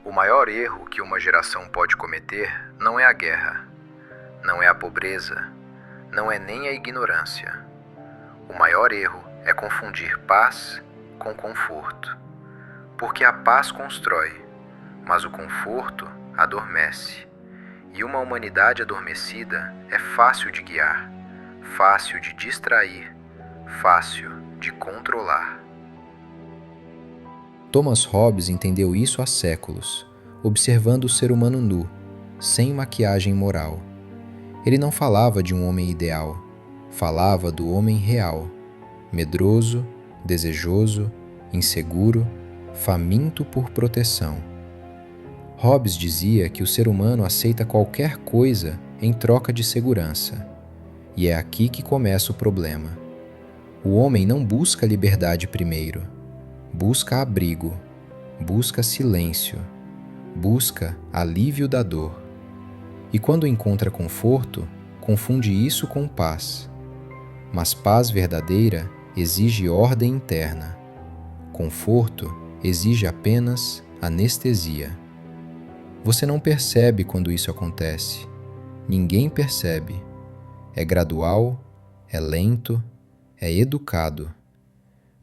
O maior erro que uma geração pode cometer não é a guerra, não é a pobreza, não é nem a ignorância. O maior erro é confundir paz com conforto. Porque a paz constrói, mas o conforto adormece. E uma humanidade adormecida é fácil de guiar, fácil de distrair, fácil de controlar. Thomas Hobbes entendeu isso há séculos, observando o ser humano nu, sem maquiagem moral. Ele não falava de um homem ideal, falava do homem real, medroso, desejoso, inseguro, faminto por proteção. Hobbes dizia que o ser humano aceita qualquer coisa em troca de segurança. E é aqui que começa o problema. O homem não busca liberdade primeiro. Busca abrigo, busca silêncio, busca alívio da dor. E quando encontra conforto, confunde isso com paz. Mas paz verdadeira exige ordem interna. Conforto exige apenas anestesia. Você não percebe quando isso acontece. Ninguém percebe. É gradual, é lento, é educado.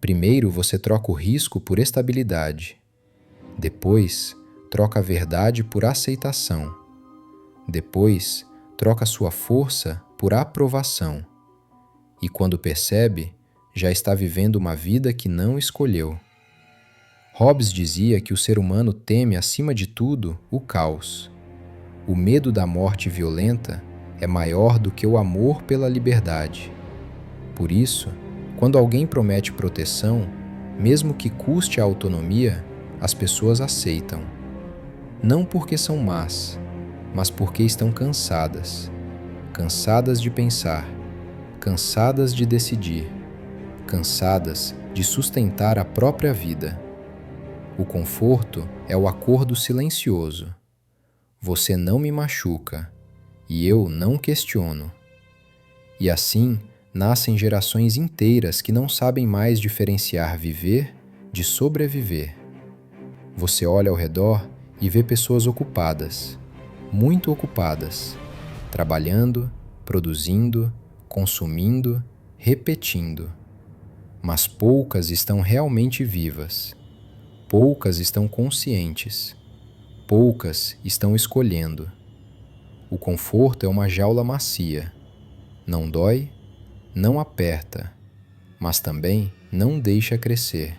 Primeiro você troca o risco por estabilidade. Depois, troca a verdade por aceitação. Depois, troca sua força por aprovação. E quando percebe, já está vivendo uma vida que não escolheu. Hobbes dizia que o ser humano teme, acima de tudo, o caos. O medo da morte violenta é maior do que o amor pela liberdade. Por isso, quando alguém promete proteção, mesmo que custe a autonomia, as pessoas aceitam. Não porque são más, mas porque estão cansadas. Cansadas de pensar, cansadas de decidir, cansadas de sustentar a própria vida. O conforto é o acordo silencioso. Você não me machuca, e eu não questiono. E assim, nascem gerações inteiras que não sabem mais diferenciar viver de sobreviver. Você olha ao redor e vê pessoas ocupadas, muito ocupadas, trabalhando, produzindo, consumindo, repetindo. Mas poucas estão realmente vivas. Poucas estão conscientes. Poucas estão escolhendo. O conforto é uma jaula macia. Não dói, não aperta, mas também não deixa crescer.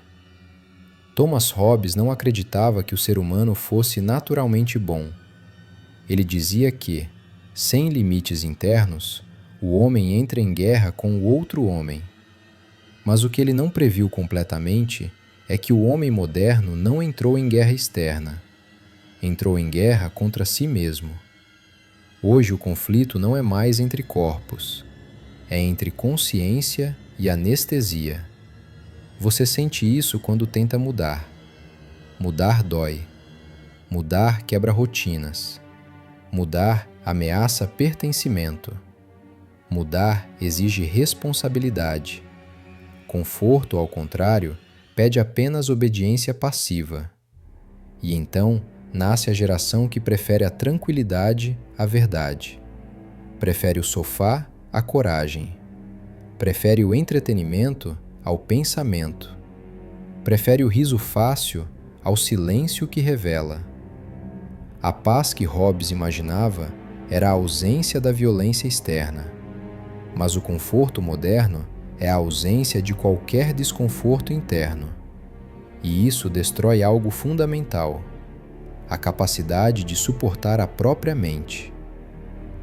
Thomas Hobbes não acreditava que o ser humano fosse naturalmente bom. Ele dizia que, sem limites internos, o homem entra em guerra com o outro homem. Mas o que ele não previu completamente é que o homem moderno não entrou em guerra externa. Entrou em guerra contra si mesmo. Hoje o conflito não é mais entre corpos. É entre consciência e anestesia. Você sente isso quando tenta mudar. Mudar dói. Mudar quebra rotinas. Mudar ameaça pertencimento. Mudar exige responsabilidade. Conforto, ao contrário, pede apenas obediência passiva. E então nasce a geração que prefere a tranquilidade à verdade. Prefere o sofá à coragem. Prefere o entretenimento ao pensamento. Prefere o riso fácil ao silêncio que revela. A paz que Hobbes imaginava era a ausência da violência externa. Mas o conforto moderno é a ausência de qualquer desconforto interno. E isso destrói algo fundamental: a capacidade de suportar a própria mente.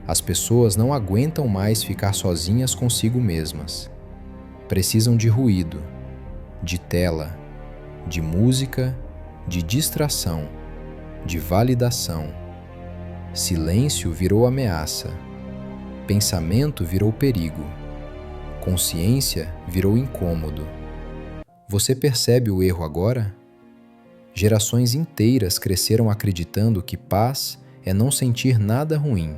As pessoas não aguentam mais ficar sozinhas consigo mesmas. Precisam de ruído, de tela, de música, de distração, de validação. Silêncio virou ameaça. Pensamento virou perigo. Consciência virou incômodo. Você percebe o erro agora? Gerações inteiras cresceram acreditando que paz é não sentir nada ruim.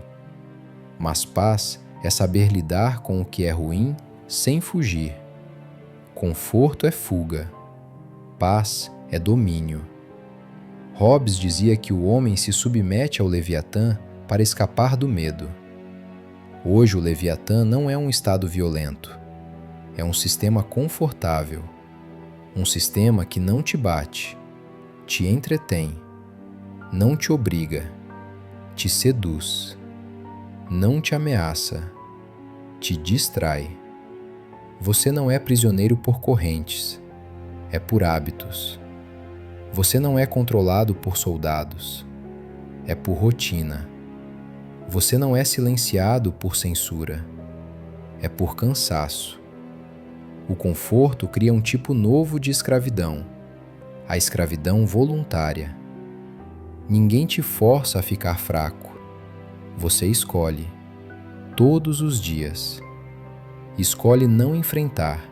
Mas paz é saber lidar com o que é ruim sem fugir. Conforto é fuga. Paz é domínio. Hobbes dizia que o homem se submete ao Leviatã para escapar do medo. Hoje o Leviatã não é um estado violento. É um sistema confortável. Um sistema que não te bate, te entretém, não te obriga, te seduz, não te ameaça, te distrai. Você não é prisioneiro por correntes, é por hábitos. Você não é controlado por soldados, é por rotina. Você não é silenciado por censura, é por cansaço. O conforto cria um tipo novo de escravidão, a escravidão voluntária. Ninguém te força a ficar fraco. Você escolhe, todos os dias. Escolhe não enfrentar,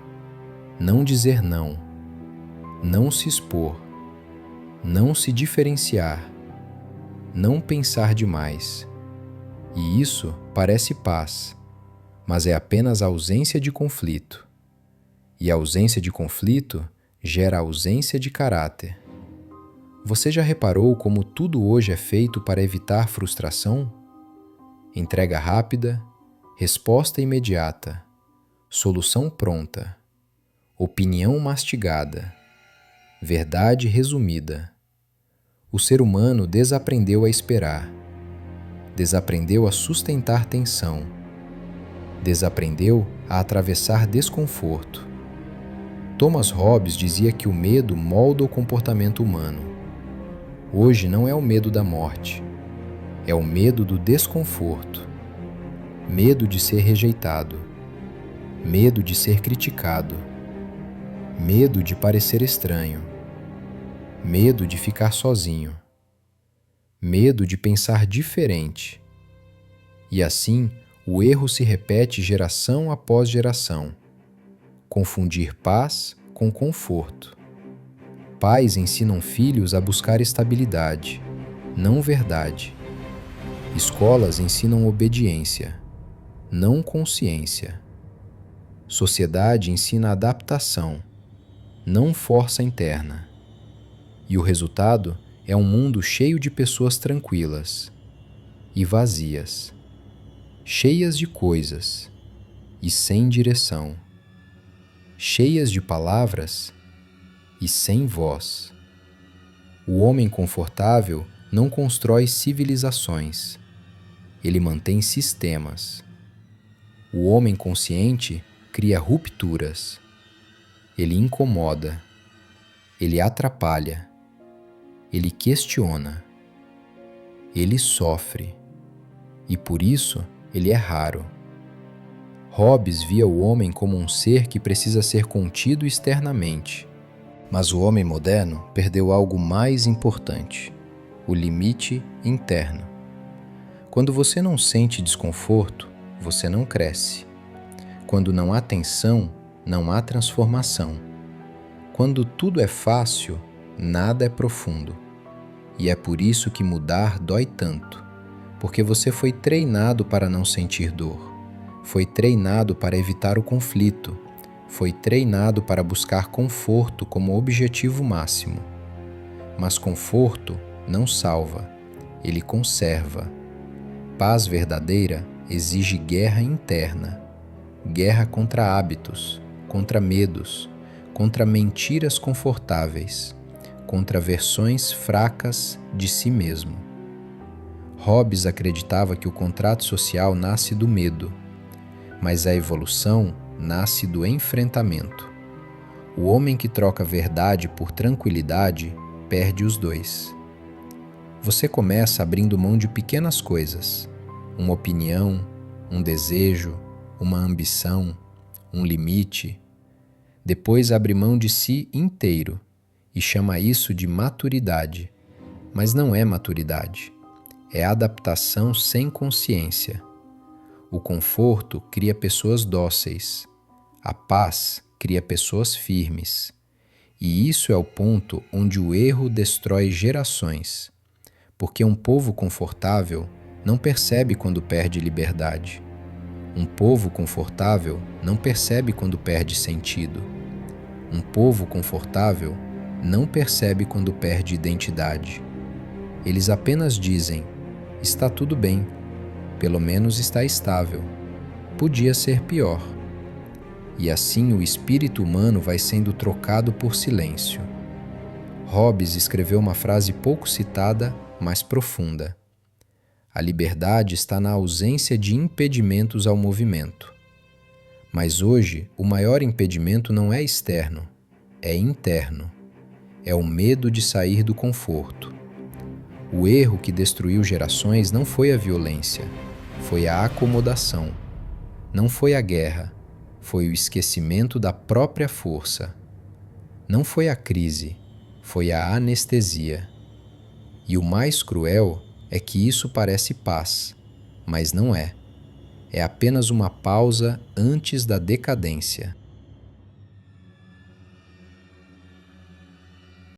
não dizer não, não se expor, não se diferenciar, não pensar demais. E isso parece paz, mas é apenas ausência de conflito. E a ausência de conflito gera ausência de caráter. Você já reparou como tudo hoje é feito para evitar frustração? Entrega rápida, resposta imediata, solução pronta, opinião mastigada, verdade resumida. O ser humano desaprendeu a esperar, desaprendeu a sustentar tensão, desaprendeu a atravessar desconforto. Thomas Hobbes dizia que o medo molda o comportamento humano. Hoje não é o medo da morte, é o medo do desconforto, medo de ser rejeitado, medo de ser criticado, medo de parecer estranho, medo de ficar sozinho, medo de pensar diferente. E assim, o erro se repete geração após geração. Confundir paz com conforto. Pais ensinam filhos a buscar estabilidade, não verdade. Escolas ensinam obediência, não consciência. Sociedade ensina adaptação, não força interna. E o resultado é um mundo cheio de pessoas tranquilas e vazias, cheias de coisas e sem direção, cheias de palavras e sem voz. O homem confortável não constrói civilizações, ele mantém sistemas. O homem consciente cria rupturas, ele incomoda, ele atrapalha, ele questiona, ele sofre, e por isso ele é raro. Hobbes via o homem como um ser que precisa ser contido externamente, mas o homem moderno perdeu algo mais importante: o limite interno. Quando você não sente desconforto, você não cresce. Quando não há tensão, não há transformação. Quando tudo é fácil, nada é profundo. E é por isso que mudar dói tanto, porque você foi treinado para não sentir dor. Foi treinado para evitar o conflito, foi treinado para buscar conforto como objetivo máximo. Mas conforto não salva, ele conserva. Paz verdadeira exige guerra interna, guerra contra hábitos, contra medos, contra mentiras confortáveis, contra versões fracas de si mesmo. Hobbes acreditava que o contrato social nasce do medo, mas a evolução nasce do enfrentamento. O homem que troca verdade por tranquilidade perde os dois. Você começa abrindo mão de pequenas coisas, uma opinião, um desejo, uma ambição, um limite. Depois abre mão de si inteiro e chama isso de maturidade. Mas não é maturidade, é adaptação sem consciência. O conforto cria pessoas dóceis, a paz cria pessoas firmes. E isso é o ponto onde o erro destrói gerações, porque um povo confortável não percebe quando perde liberdade. Um povo confortável não percebe quando perde sentido. Um povo confortável não percebe quando perde identidade. Eles apenas dizem: está tudo bem, pelo menos está estável, podia ser pior. E assim o espírito humano vai sendo trocado por silêncio. Hobbes escreveu uma frase pouco citada, mas profunda. A liberdade está na ausência de impedimentos ao movimento. Mas hoje, o maior impedimento não é externo, é interno. É o medo de sair do conforto. O erro que destruiu gerações não foi a violência, foi a acomodação. Não foi a guerra, foi o esquecimento da própria força. Não foi a crise, foi a anestesia. E o mais cruel é que isso parece paz, mas não é. É apenas uma pausa antes da decadência.